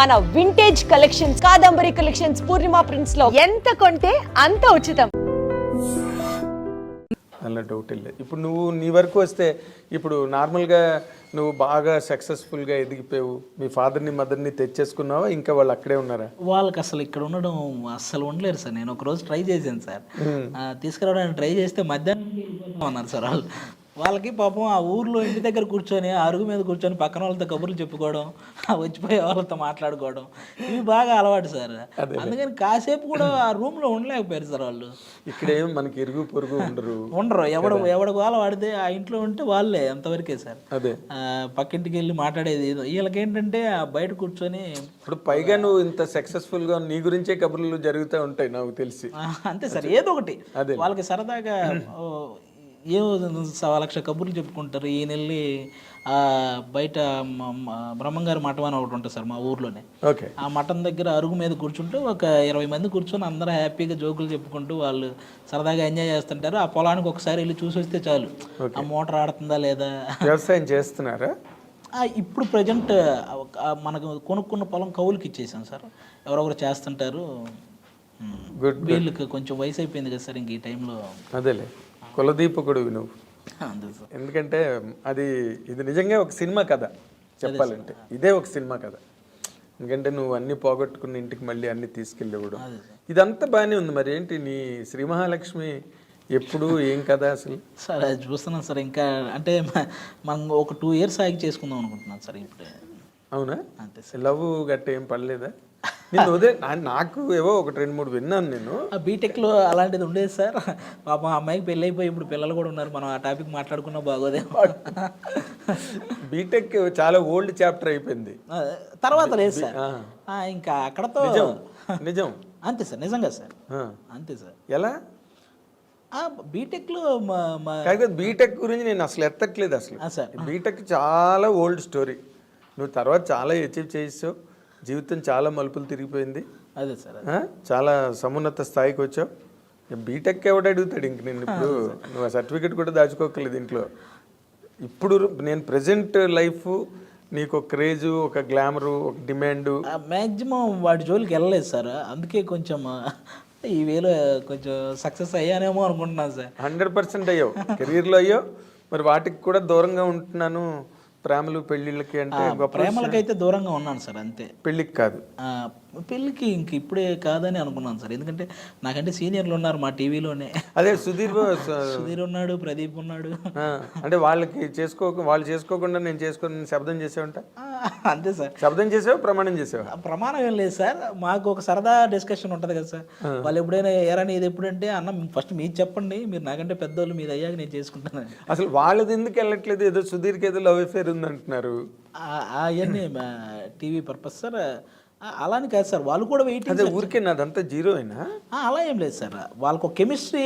మన vintage collections, Kadambari collections, పూర్ణిమ prints లో ఎంత కొంటే అంత ఉచితం. అలా డౌట్ లేదు. ఇప్పుడు నువ్వు నీ వరకు వస్తే ఇప్పుడు నార్మల్గా నువ్వు బాగా సక్సెస్ఫుల్గా ఎదిగిపోయావు, మీ ఫాదర్ని మదర్ని తెచ్చేసుకున్నావా, ఇంకా వాళ్ళు అక్కడే ఉన్నారా? వాళ్ళకి అసలు ఇక్కడ ఉండడం అస్సలు ఉండలేరు సార్. నేను ఒక రోజు ట్రై చేశాను సార్, తీసుకురావడానికి ట్రై చేస్తే మధ్యాహ్నం అన్నారు సార్ వాళ్ళు. వాళ్ళకి పాపం ఆ ఊర్లో ఇంటి దగ్గర కూర్చొని అరుగు మీద కూర్చొని పక్కన వాళ్ళతో కబుర్లు చెప్పుకోవడం, వచ్చిపోయే వాళ్ళతో మాట్లాడుకోవడం, ఇవి బాగా అలవాటు సార్. అందుకని కాసేపు కూడా ఆ రూమ్లో ఉండలేకపోయారు సార్ వాళ్ళు. ఇక్కడేం మనకి ఇరుగు పొరుగు ఉండరు. ఎవడు వాళ్ళ వాడితే ఆ ఇంట్లో ఉంటే వాళ్ళే అంతవరకే సార్. అదే పక్కింటికి వెళ్ళి మాట్లాడేది ఏదో. వీళ్ళకి ఏంటంటే బయట కూర్చొని ఇప్పుడు పైగా నువ్వు ఇంత సక్సెస్ఫుల్గా నీ గురించే కబుర్లు జరుగుతూ ఉంటాయి నాకు తెలిసి. అంతే సార్, ఏదో ఒకటి వాళ్ళకి సరదాగా ఏమో 1,00,000 కబుర్లు చెప్పుకుంటారు. ఈయన వెళ్ళి బయట బ్రహ్మంగారి మఠం అని ఒకటి ఉంటుంది సార్ మా ఊర్లోనే. ఓకే. ఆ మఠం దగ్గర అరుగు మీద కూర్చుంటూ ఒక 20 మంది కూర్చొని అందరూ హ్యాపీగా జోకులు చెప్పుకుంటూ వాళ్ళు సరదాగా ఎంజాయ్ చేస్తుంటారు. ఆ పొలానికి ఒకసారి వెళ్ళి చూసి వస్తే చాలు, ఆ మోటార్ ఆడుతుందా లేదా. వ్యవసాయం చేస్తున్నారా? ఇప్పుడు ప్రజెంట్ మనకు కొనుక్కున్న పొలం కౌలుకి ఇచ్చేసాం సార్, ఎవరొకరు చేస్తుంటారు. వీళ్ళకి కొంచెం వయసు అయిపోయింది కదా సార్ ఇంక ఈ టైంలో. అదేలే, కులదీపకుడు నువ్వు. ఎందుకంటే ఇది నిజంగా ఒక సినిమా కథ చెప్పాలంటే, ఇదే ఒక సినిమా కథ. ఎందుకంటే నువ్వు అన్ని పోగొట్టుకున్న ఇంటికి మళ్ళీ అన్ని తీసుకెళ్ళేవాడు, ఇదంతా బాగానే ఉంది. మరి ఏంటి నీ శ్రీ మహాలక్ష్మి ఎప్పుడు ఏం కదా అసలు? సార్ అది చూస్తున్నాను సార్, ఇంకా అంటే మనం ఒక 2 years ఆగి చేసుకుందాం అనుకుంటున్నాను సార్ ఇప్పుడే. అవునా? అంతే సార్. లవ్ గట్ట ఏం పడలేదా? నేను నాకు ఏవో 1-2-3 విన్నాను నేను. బీటెక్లో అలాంటిది ఉండేది సార్. పాపం అమ్మాయికి పెళ్ళి అయిపోయి ఇప్పుడు పిల్లలు కూడా ఉన్నారు. మనం ఆ టాపిక్ మాట్లాడుకున్నా బాగోదేమో. బీటెక్ చాలా ఓల్డ్ చాప్టర్ అయిపోయింది, తర్వాత లేదు సార్. ఇంకా అక్కడతో నిజం. అంతే సార్, నిజంగా సార్, అంతే సార్. ఎలా బీటెక్లో బీటెక్ గురించి నేను అసలు ఎత్తట్లేదు అసలు. బీటెక్ చాలా ఓల్డ్ స్టోరీ. నువ్వు తర్వాత చాలా అచీవ్ చేసావు, జీవితం చాలా మలుపులు తిరిగిపోయింది. అదే సార్, చాలా సమున్నత స్థాయికి వచ్చావు. బీటెక్ ఎవడు అడుగుతాడు ఇంక నేను? ఇప్పుడు నువ్వు ఆ సర్టిఫికెట్ కూడా దాచుకోకలేదు ఇంట్లో. ఇప్పుడు నేను ప్రజెంట్ లైఫ్ నీకు ఒక క్రేజు, ఒక గ్లామరు, ఒక డిమాండు. మ్యాక్సిమం వాటి జోలికి వెళ్ళలేదు సార్. అందుకే కొంచెం ఈ వేలో కొంచెం సక్సెస్ అయ్యానేమో అనుకుంటున్నాను సార్. 100% అయ్యావు, కెరీర్లో అయ్యావు. మరి వాటికి కూడా దూరంగా ఉంటున్నాను, ప్రేమలు పెళ్ళిళ్ళకి అంటే. ప్రేమలకైతే దూరంగా ఉన్నాను సార్, అంతే. పెళ్ళికి కాదు, పెళ్ళికి ఇంక ఇప్పుడే కాదని అనుకున్నాను సార్. ఎందుకంటే నాకంటే సీనియర్లు ఉన్నారు మా టీవీలోనే. అదే సుధీర్ ఉన్నాడు, ప్రదీప్ ఉన్నాడు. అంటే వాళ్ళు చేసుకోకుండా నేను చేసుకుని శబ్దం చేసేవంట. అంతే సార్. శబ్దం చేసావు, ప్రమాణం చేసావు? ప్రమాణం ఏం లేదు సార్, మాకు ఒక సరదా డిస్కషన్ ఉంటుంది కదా సార్. వాళ్ళు ఎప్పుడైనా ఎరాని ఇది ఎప్పుడంటే అన్న ఫస్ట్ మీరు చెప్పండి, మీరు నాకంటే పెద్దోళ్ళు, మీరు అయ్యాక నేను చేసుకుంటాను. అసలు వాళ్ళది ఎందుకు వెళ్ళట్లేదు? ఏదో సుధీర్కి ఏదో లవ్ అఫేర్ ఉంది అంటున్నారు. అవన్నీ టీవీ పర్పస్ సార్. అలాని కాదు సార్, వాళ్ళు కూడా వెయిటింగ్. ఊరికే నాదంతా జీరో అయినా అలా ఏం లేదు సార్. వాళ్ళకు ఒక కెమిస్ట్రీ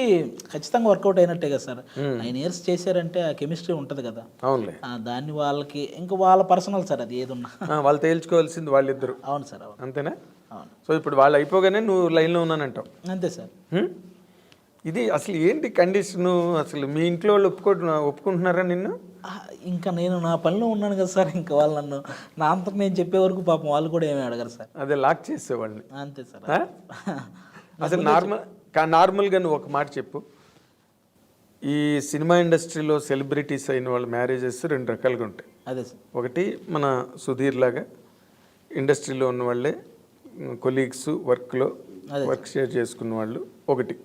ఖచ్చితంగా వర్కౌట్ అయినట్టే కదా సార్. 9 years చేశారంటే ఆ కెమిస్ట్రీ ఉంటుంది కదా. అవునులే. దాన్ని వాళ్ళకి ఇంకా వాళ్ళ పర్సనల్ సార్, అది ఏదున్నా వాళ్ళు తేల్చుకోవాల్సింది వాళ్ళిద్దరు. అవును సార్, అవును. అంతేనా? అవును. సో ఇప్పుడు వాళ్ళు అయిపోగానే నువ్వు లైన్లో ఉన్నానంటావు. అంతే సార్. ఇది అసలు ఏంటి కండిషను? అసలు మీ ఇంట్లో వాళ్ళు ఒప్పుకుంటున్నారా నిన్ను? ఇంకా నేను నా పనిలో ఉన్నాను కదా సార్. ఇంకా వాళ్ళు నన్ను నా అంతకు నేను చెప్పే వరకు పాపం వాళ్ళు కూడా ఏమీ అడగరు సార్. అదే లాక్ చేసేవాళ్ళని. అంతే సార్. అసలు నార్మల్గా నువ్వు ఒక మాట చెప్పు. ఈ సినిమా ఇండస్ట్రీలో సెలబ్రిటీస్ అయిన వాళ్ళ మ్యారేజెస్ 2 రకాలుగా ఉంటాయి. అదే సార్. ఒకటి మన సుధీర్ లాగా ఇండస్ట్రీలో ఉన్న వాళ్ళే కొలీగ్స్, వర్క్ షేర్ చేసుకున్న వాళ్ళు ఒకటి.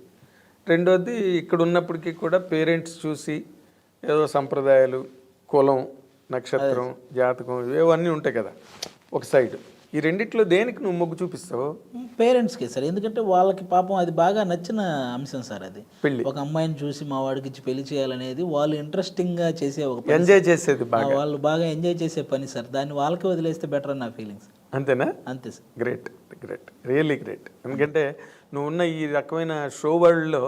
రెండోది ఇక్కడ ఉన్నప్పటికీ కూడా పేరెంట్స్ చూసి ఏదో సంప్రదాయాలు, కులం, నక్షత్రం, జాతకం, ఇవన్నీ ఉంటాయి కదా ఒక సైడ్. ఈ రెండిట్లో దేనికి నువ్వు మొగ్గు చూపిస్తావు? పేరెంట్స్కి సార్. ఎందుకంటే వాళ్ళకి పాపం అది బాగా నచ్చిన అంశం సార్. అది పెళ్లి, ఒక అమ్మాయిని చూసి మా వాడికి ఇచ్చి పెళ్లి చేయాలనేది వాళ్ళు ఇంట్రెస్టింగ్గా చేసే ఒక పని, ఎంజాయ్ చేసేది, వాళ్ళు బాగా ఎంజాయ్ చేసే పని సార్. దాన్ని వాళ్ళకి వదిలేస్తే బెటర్ అని నా ఫీలింగ్స్. అంతేనా? అంతే సార్. Great, really great. ఎందుకంటే నువ్వు ఉన్న ఈ రకమైన షో వరల్డ్లో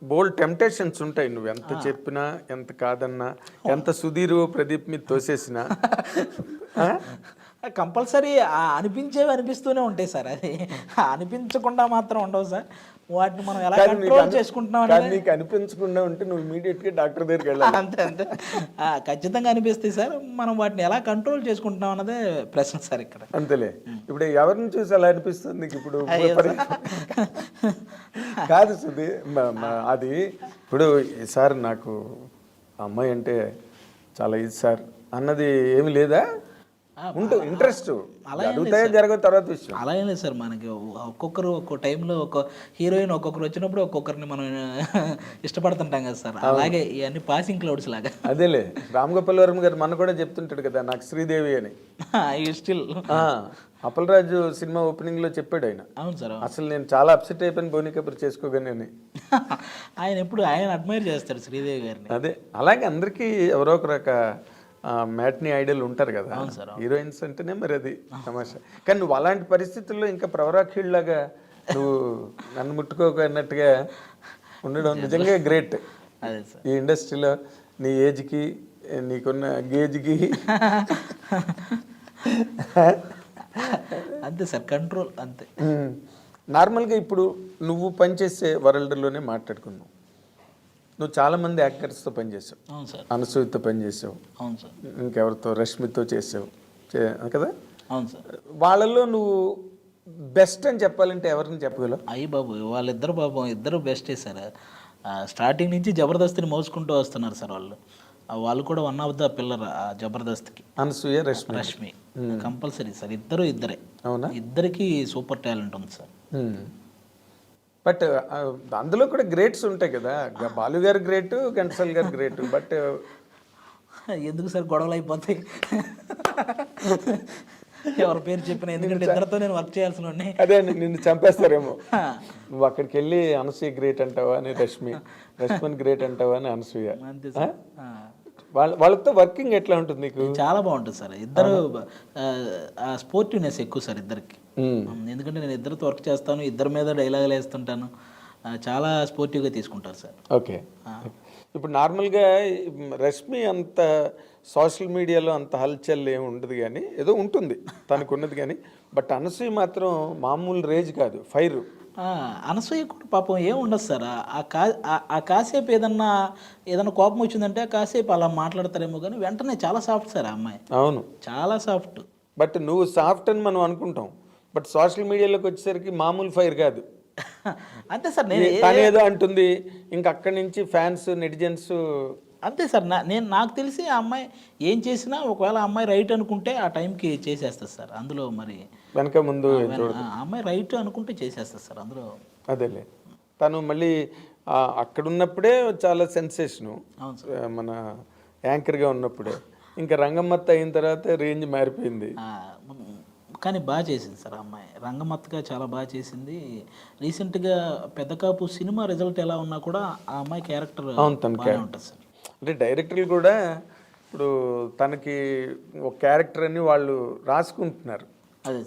బోల్డ్ టెంప్టేషన్స్ ఉంటాయి. నువ్వు ఎంత చెప్పినా, ఎంత కాదన్నా, ఎంత సుధీర్ ప్రదీప్ మీద తోసేసినా కంపల్సరీ అనిపించేవి అనిపిస్తూనే ఉంటాయి సార్. అది అనిపించకుండా మాత్రం ఉండవు సార్. వాటిని మనం ఎలా కంట్రోల్ చేసుకుంటున్నాం కానీ అనేది నీకు అనిపించకుండా ఉంటే నువ్వు ఇమీడియట్గా డాక్టర్ దగ్గరికి వెళ్ళాలి. అంతే అంతే ఖచ్చితంగా అనిపిస్తాయి సార్. మనం వాటిని ఎలా కంట్రోల్ చేసుకుంటున్నాం అన్నదే ప్రశ్న సార్ ఇక్కడ. అంతేలే. ఇప్పుడు ఎవరిని చూసి అలా అనిపిస్తుంది నీకు ఇప్పుడు? కాదు సుధీ, అది ఇప్పుడు సార్ నాకు అమ్మాయి అంటే చాలా ఇది సార్ అన్నది ఏమి లేదా? ఇంట్రెస్ట్ అడుగుతాయో జరగదు తర్వాత విషయం. అలా ఏం లేదు సార్. మనకి ఒక్కొక్కరు ఒక్కో టైంలో ఒక హీరోయిన్ ఒక్కొక్కరు వచ్చినప్పుడు ఒక్కొక్కరిని మనం ఇష్టపడుతుంటాం కదా సార్. అలాగే ఇవన్నీ పాసింగ్ క్లౌడ్స్ లాగా. అదేలే, రామ్ గోపాల్ వర్మ గారు మన కూడా చెప్తుంటాడు కదా నాకు శ్రీదేవి అని. స్టిల్ అప్పలరాజు సినిమా ఓపెనింగ్ లో చెప్పాడు ఆయన. అవును సార్. అసలు నేను చాలా అప్సెట్ అయిపోయిన బోని కబుర్ చేసుకోగానే అని. ఆయన ఎప్పుడు ఆయన అడ్మైర్ చేస్తాడు శ్రీదేవి గారిని. అదే, అలాగే అందరికీ ఎవరో ఒక రక మ్యాట్ని ఐడల్ ఉంటారు కదా హీరోయిన్స్ అంటేనే, మరి అది తమాషా. కానీ నువ్వు అలాంటి పరిస్థితుల్లో ఇంకా ప్రవరాఖీళ్ళలాగా నువ్వు నన్ను ముట్టుకోకన్నట్టుగా ఉండడం నిజంగా గ్రేట్. అదే సార్, ఈ ఇండస్ట్రీలో నీ ఏజ్కి నీకున్న గేజ్కి అంతే సార్, కంట్రోల్ అంతే. నార్మల్గా ఇప్పుడు నువ్వు పనిచేసే వరల్డ్లోనే మాట్లాడుకున్నావు. నువ్వు చాలామంది యాక్టర్స్తో పనిచేసావు. అవును సార్. అనసూయతో పనిచేసావు. అవును సార్. ఇంకెవరితో, రష్మితో చేసావు కదా. అవును సార్. వాళ్ళల్లో నువ్వు బెస్ట్ అని చెప్పాలంటే ఎవరిని చెప్పగలవు? అయ్యి బాబు, వాళ్ళిద్దరు బాబు ఇద్దరు బెస్టే సార్. స్టార్టింగ్ నుంచి జబర్దస్తిని మోసుకుంటూ వస్తున్నారు సార్ వాళ్ళు. వాళ్ళు కూడా వన్ ఆఫ్ ద పిల్లర్ జబర్దస్త్కి. Anasuya, Rashmi compulsory sir. ఇద్దరే. అవునా? ఇద్దరికి సూపర్ టాలెంట్ ఉంది సార్. బట్ అందులో కూడా గ్రేట్స్ ఉంటాయి కదా. బాలు గారు గ్రేట్, ఘంటసాల గారు గ్రేట్. బట్ ఎందుకు సార్ గొడవలు అయిపోతాయి ఎవరి పేరు చెప్పినా? ఎందుకంటే ఇద్దరితో నేను వర్క్ చేయాల్సిన వాడిని. అదే, నిన్ను చంపేస్తారేమో. నువ్వు అక్కడికి వెళ్ళి అనసూయ గ్రేట్ అంటావా అని రష్మిని గ్రేట్ అంటావా అని అనసూయ. అంతే సార్. వాళ్ళతో వర్కింగ్ ఎట్లా ఉంటుంది నీకు? చాలా బాగుంటుంది సార్. ఇద్దరు స్పోర్టివ్నెస్ ఎక్కువ సార్ ఇద్దరికి. ఎందుకంటే నేను ఇద్దరితో వర్క్ చేస్తాను, ఇద్దరి మీద డైలాగులు వేస్తుంటాను. చాలా స్పోర్టివ్గా తీసుకుంటారు సార్. ఓకే. ఇప్పుడు నార్మల్గా రష్మి అంత సోషల్ మీడియాలో అంత హల్చల్ ఏమి ఉండదు, కానీ ఏదో ఉంటుంది తనకు ఉన్నది. కానీ బట్ అనసూయ మాత్రం మామూలు రేజ్ కాదు, ఫైర్. అనసూయ కూడా పాపం ఏం ఉండదు సార్. ఆ కాసేపు ఏదన్నా కోపం వచ్చిందంటే కాసేపు అలా మాట్లాడతారేమో, కానీ వెంటనే చాలా సాఫ్ట్ సార్ ఆ అమ్మాయి. అవును, చాలా సాఫ్ట్. బట్ నువ్వు సాఫ్ట్ అని మనం అనుకుంటాం, బట్ సోషల్ మీడియాలోకి వచ్చేసరికి మామూలు ఫైర్ కాదు. అంతే సార్. తను ఏదో అంటుంది, ఇంకా అక్కడి నుంచి ఫ్యాన్స్, నెటిజన్స్. అంతే సార్. నాకు తెలిసి ఆ అమ్మాయి ఏం చేసినా ఒకవేళ ఆ అమ్మాయి రైట్ అనుకుంటే ఆ టైంకి చేసేస్తుంది సార్. అందులో మరి వెనక ముందు ఆ అమ్మాయి రైట్ అనుకుంటే చేసేస్తుంది సార్ అందులో. అదేలే, తను మళ్ళీ అక్కడ ఉన్నప్పుడే చాలా సెన్సేషను. మన యాంకర్గా ఉన్నప్పుడే. ఇంకా రంగమ్మత్త అయిన తర్వాత రేంజ్ మారిపోయింది. కానీ బాగా చేసింది సార్ ఆ అమ్మాయి. రంగమత్తగా చాలా బాగా చేసింది. రీసెంట్గా పెద్ద కాపు సినిమా రిజల్ట్ ఎలా ఉన్నా కూడా ఆ అమ్మాయి క్యారెక్టర్ బాగానే ఉంటుంది సార్. అంటే డైరెక్టర్లు కూడా ఇప్పుడు తనకి ఒక క్యారెక్టర్ అని వాళ్ళు రాసుకుంటున్నారు. అదే